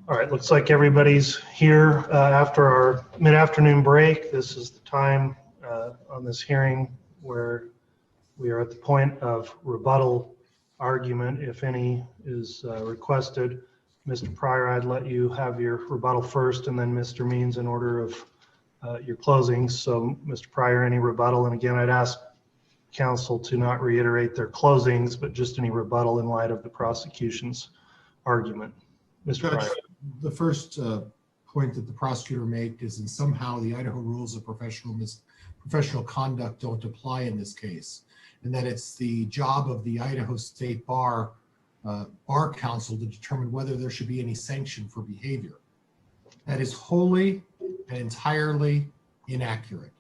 All right, looks like everybody's here after our mid-afternoon break. This is the time on this hearing where we are at the point of rebuttal argument, if any is requested. Mr. Pryor, I'd let you have your rebuttal first, and then Mr. Means in order of your closings. So Mr. Pryor, any rebuttal? And again, I'd ask counsel to not reiterate their closings, but just any rebuttal in light of the prosecution's argument. Mr. Pryor. The first point that the prosecutor made is that somehow the Idaho rules of professional conduct don't apply in this case, and that it's the job of the Idaho State Bar Council to determine whether there should be any sanction for behavior. That is wholly and entirely inaccurate.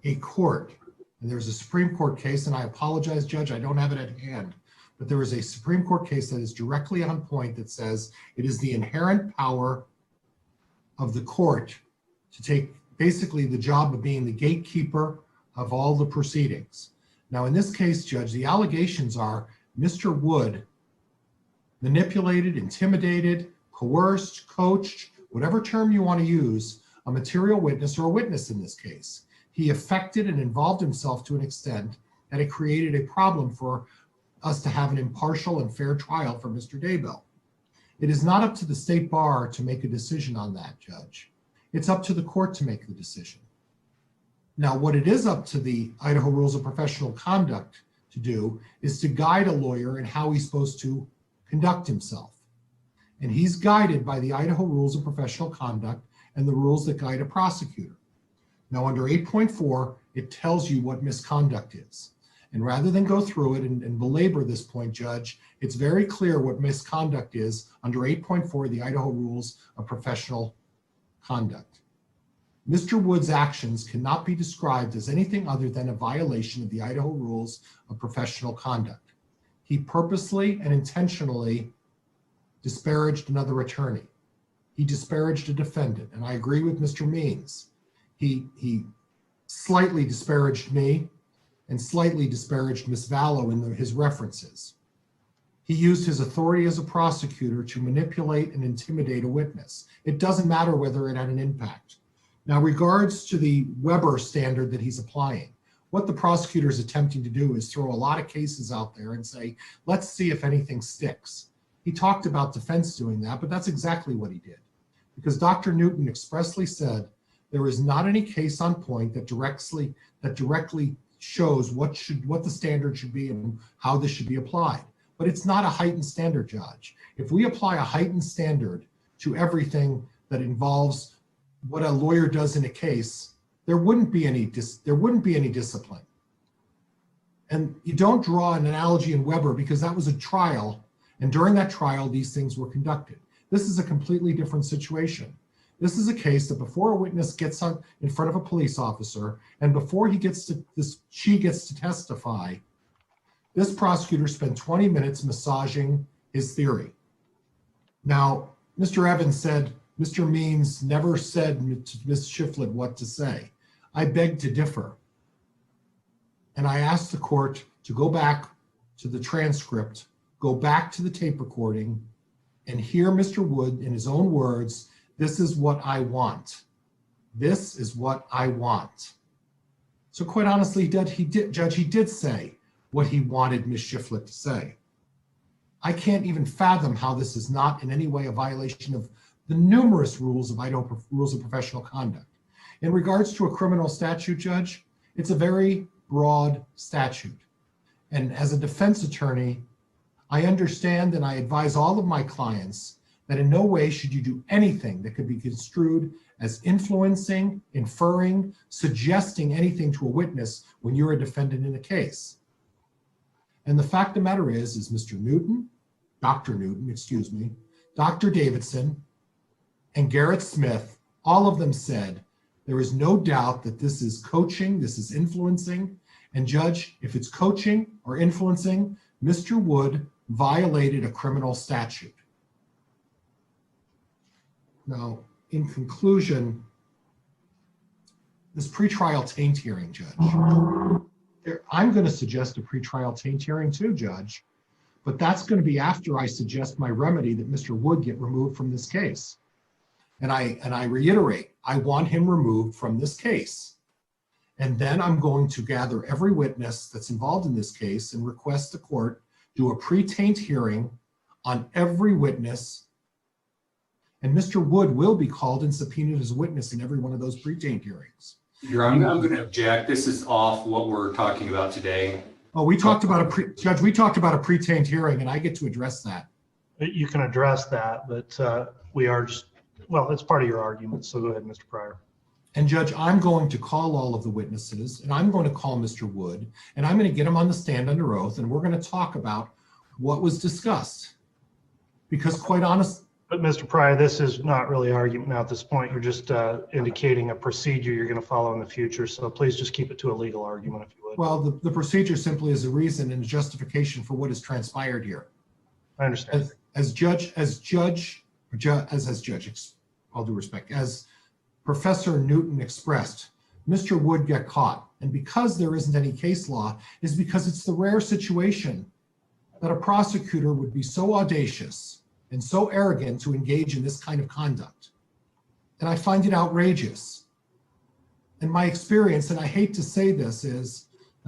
A court, and there's a Supreme Court case, and I apologize, Judge, I don't have it at hand, but there is a Supreme Court case that is directly on point that says it is the inherent power of the court to take basically the job of being the gatekeeper of all the proceedings. Now, in this case, Judge, the allegations are Mr. Wood manipulated, intimidated, coerced, coached, whatever term you want to use, a material witness or a witness in this case. He affected and involved himself to an extent that it created a problem for us to have an impartial and fair trial for Mr. Daybell. It is not up to the State Bar to make a decision on that, Judge. It's up to the court to make the decision. Now, what it is up to the Idaho Rules of Professional Conduct to do is to guide a lawyer in how he's supposed to conduct himself. And he's guided by the Idaho Rules of Professional Conduct and the rules that guide a prosecutor. Now, under 8.4, it tells you what misconduct is. And rather than go through it and belabor this point, Judge, it's very clear what misconduct is under 8.4 of the Idaho Rules of Professional Conduct. Mr. Wood's actions cannot be described as anything other than a violation of the Idaho Rules of Professional Conduct. He purposely and intentionally disparaged another attorney. He disparaged a defendant, and I agree with Mr. Means. He slightly disparaged me and slightly disparaged Ms. Vallow in his references. He used his authority as a prosecutor to manipulate and intimidate a witness. It doesn't matter whether it had an impact. Now, regards to the Weber standard that he's applying, what the prosecutor is attempting to do is throw a lot of cases out there and say, let's see if anything sticks. He talked about defense doing that, but that's exactly what he did. Because Dr. Newton expressly said there is not any case on point that directly shows what the standard should be and how this should be applied. But it's not a heightened standard, Judge. If we apply a heightened standard to everything that involves what a lawyer does in a case, there wouldn't be any discipline. And you don't draw an analogy in Weber because that was a trial, and during that trial, these things were conducted. This is a completely different situation. This is a case that before a witness gets in front of a police officer and before she gets to testify, this prosecutor spent 20 minutes massaging his theory. Now, Mr. Evans said, Mr. Means never said to Ms. Shiftlet what to say. I beg to differ. And I asked the court to go back to the transcript, go back to the tape recording, and hear Mr. Wood in his own words, this is what I want. This is what I want. So quite honestly, Judge, he did say what he wanted Ms. Shiftlet to say. I can't even fathom how this is not in any way a violation of the numerous rules of Idaho Rules of Professional Conduct. In regards to a criminal statute, Judge, it's a very broad statute. And as a defense attorney, I understand and I advise all of my clients that in no way should you do anything that could be construed as influencing, inferring, suggesting anything to a witness when you're a defendant in a case. And the fact of the matter is Mr. Newton, Dr. Newton, excuse me, Dr. Davidson, and Garrett Smith, all of them said, there is no doubt that this is coaching, this is influencing, and Judge, if it's coaching or influencing, Mr. Wood violated a criminal statute. Now, in conclusion, this pretrial taint hearing, Judge, I'm going to suggest a pretrial taint hearing too, Judge, But that's going to be after I suggest my remedy that Mr. Wood get removed from this case. And I reiterate, I want him removed from this case. And then I'm going to gather every witness that's involved in this case and request the court do a pre-taint hearing on every witness. And Mr. Wood will be called and subpoenaed as a witness in every one of those pre-taint hearings. I'm going to object. This is off what we're talking about today. Oh, we talked about Judge, we talked about a pre-taint hearing, and I get to address that. You can address that, but we are just, well, it's part of your argument. So go ahead, Mr. Pryor. And Judge, I'm going to call all of the witnesses, and I'm going to call Mr. Wood, and I'm going to get him on the stand under oath, and we're going to talk about what was discussed. Because quite honest. But Mr. Pryor, this is not really argument now at this point. You're just indicating a procedure you're going to follow in the future. So please just keep it to a legal argument, if you would. Well, the procedure simply is a reason and a justification for what has transpired here. I understand. As all due respect, as Professor Newton expressed, Mr. Wood got caught. And because there isn't any case law is because it's the rare situation that a prosecutor would be so audacious and so arrogant to engage in this kind of conduct. And I find it outrageous. And my experience, and I hate to say this, is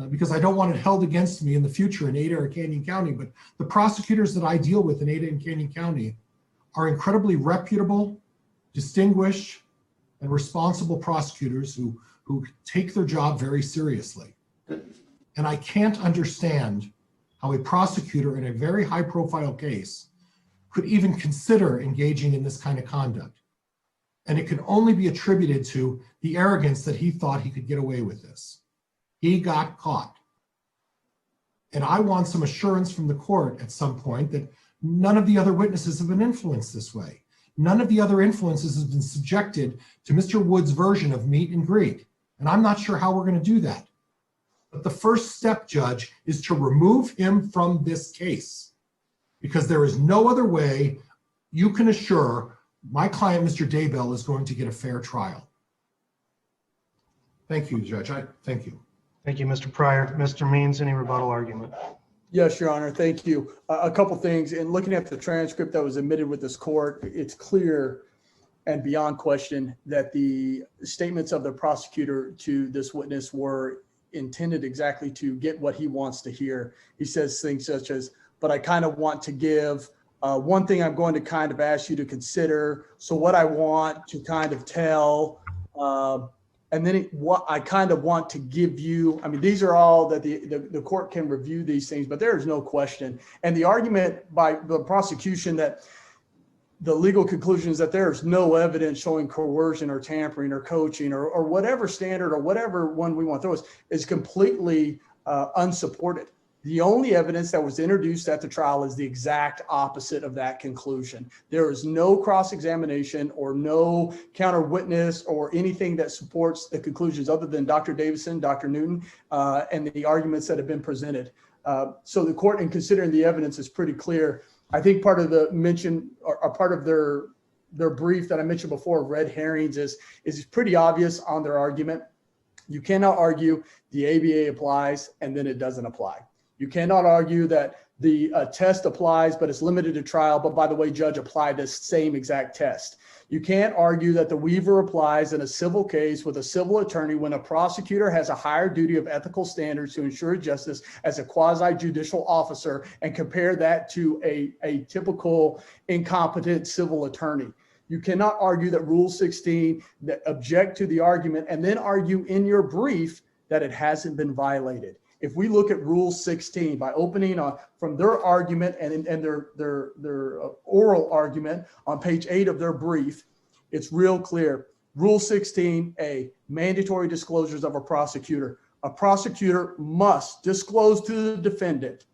because I don't want it held against me in the future in Ada or Canyon County, but the prosecutors that I deal with in Ada and Canyon County are incredibly reputable, distinguished, and responsible prosecutors who take their job very seriously. And I can't understand how a prosecutor in a very high-profile case could even consider engaging in this kind of conduct. And it can only be attributed to the arrogance that he thought he could get away with this. He got caught. And I want some assurance from the court at some point that none of the other witnesses have been influenced this way. None of the other influences have been subjected to Mr. Wood's version of meet and greet. And I'm not sure how we're going to do that. But the first step, Judge, is to remove him from this case, because there is no other way you can assure my client, Mr. Daybell, is going to get a fair trial. Thank you, Judge. Thank you. Thank you, Mr. Pryor. Mr. Means, any rebuttal argument? Yes, Your Honor. Thank you. A couple things. In looking at the transcript that was admitted with this court, it's clear and beyond question that the statements of the prosecutor to this witness were intended exactly to get what he wants to hear. He says things such as, but I kind of want to give one thing I'm going to kind of ask you to consider. So what I want to kind of tell, and then what I kind of want to give you. I mean, these are all that the court can review these things, but there is no question. And the argument by the prosecution that the legal conclusion is that there is no evidence showing coercion or tampering or coaching or whatever standard or whatever one we want to throw is completely unsupported. The only evidence that was introduced at the trial is the exact opposite of that conclusion. There is no cross-examination or no counter witness or anything that supports the conclusions other than Dr. Davison, Dr. Newton, and the arguments that have been presented. So the court, in considering the evidence, is pretty clear. I think part of the mention or part of their brief that I mentioned before, red herrings, is pretty obvious on their argument. You cannot argue the ABA applies and then it doesn't apply. You cannot argue that the test applies, but it's limited to trial. But by the way, judge, apply this same exact test. You can't argue that the Weaver applies in a civil case with a civil attorney when a prosecutor has a higher duty of ethical standards to ensure justice as a quasi-judicial officer and compare that to a typical incompetent civil attorney. You cannot argue that Rule 16, that object to the argument and then argue in your brief that it hasn't been violated. If we look at Rule 16 by opening from their argument and their oral argument on page 8 of their brief, it's real clear. Rule 16A, mandatory disclosures of a prosecutor. A prosecutor must disclose to the defendant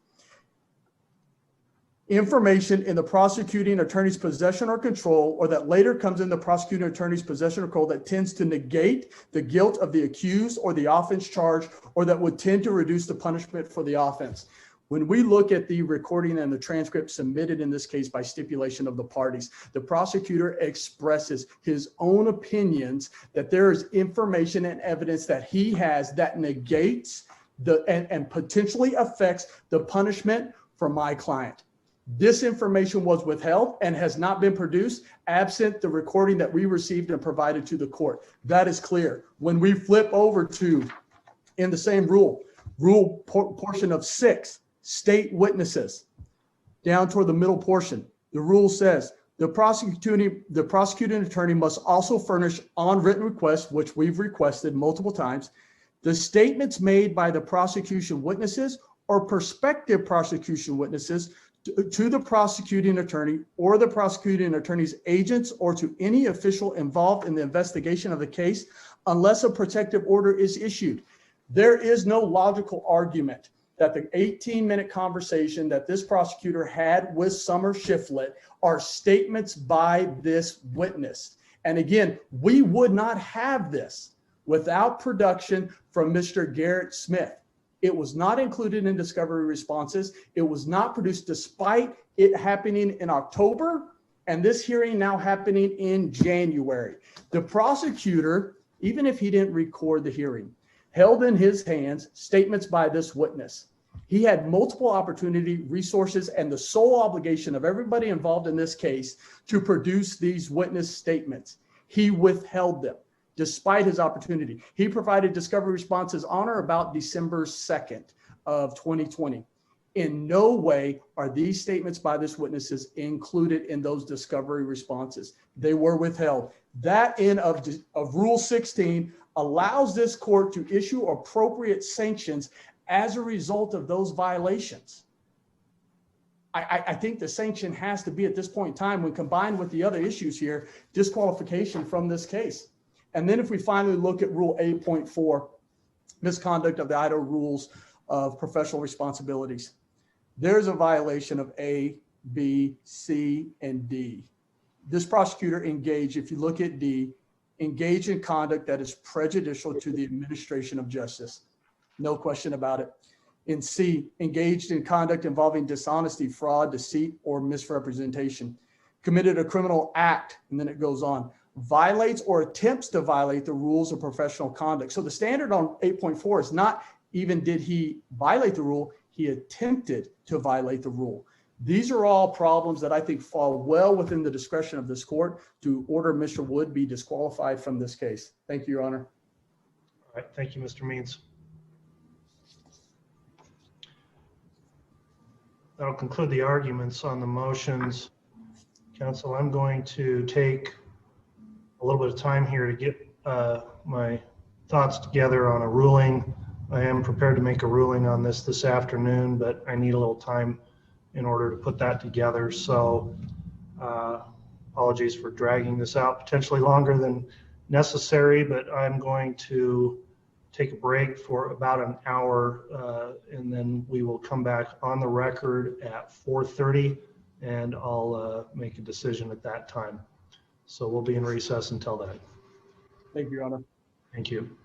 information in the prosecuting attorney's possession or control, or that later comes in the prosecuting attorney's possession or control that tends to negate the guilt of the accused or the offense charged, or that would tend to reduce the punishment for the offense. When we look at the recording and the transcript submitted in this case by stipulation of the parties, the prosecutor expresses his own opinions that there is information and evidence that he has that negates and potentially affects the punishment from my client. This information was withheld and has not been produced absent the recording that we received and provided to the court. That is clear. When we flip over to, in the same rule portion of 6, state witnesses, down toward the middle portion, the rule says the prosecuting attorney must also furnish on written request, which we've requested multiple times, the statements made by the prosecution witnesses or prospective prosecution witnesses to the prosecuting attorney or the prosecuting attorney's agents or to any official involved in the investigation of the case unless a protective order is issued. There is no logical argument that the 18-minute conversation that this prosecutor had with Summer Shiftlet are statements by this witness. And again, we would not have this without production from Mr. Garrett Smith. It was not included in discovery responses. It was not produced despite it happening in October and this hearing now happening in January. The prosecutor, even if he didn't record the hearing, held in his hands statements by this witness. He had multiple opportunity, resources, and the sole obligation of everybody involved in this case to produce these witness statements. He withheld them despite his opportunity. He provided discovery responses on or about December 2nd of 2020. In no way are these statements by this witnesses included in those discovery responses. They were withheld. That end of Rule 16 allows this court to issue appropriate sanctions as a result of those violations. I think the sanction has to be at this point in time, when combined with the other issues here, disqualification from this case. And then if we finally look at Rule 8.4, misconduct of the Idaho rules of professional responsibilities, there's a violation of A, B, C, and D. This prosecutor engaged, if you look at D, engaged in conduct that is prejudicial to the administration of justice. No question about it. In C, engaged in conduct involving dishonesty, fraud, deceit, or misrepresentation. Committed a criminal act, and then it goes on. Violates or attempts to violate the rules of professional conduct. So the standard on 8.4 is not even did he violate the rule, he attempted to violate the rule. These are all problems that I think fall well within the discretion of this court to order Mr. Wood be disqualified from this case. Thank you, Your Honor. All right, thank you, Mr. Means. That'll conclude the arguments on the motions. Council, I'm going to take a little bit of time here to get my thoughts together on a ruling. I am prepared to make a ruling on this afternoon, but I need a little time in order to put that together. So apologies for dragging this out potentially longer than necessary, but I'm going to take a break for about an hour and then we will come back on the record at 4:30 and I'll make a decision at that time. So we'll be in recess until then. Thank you, Your Honor. Thank you.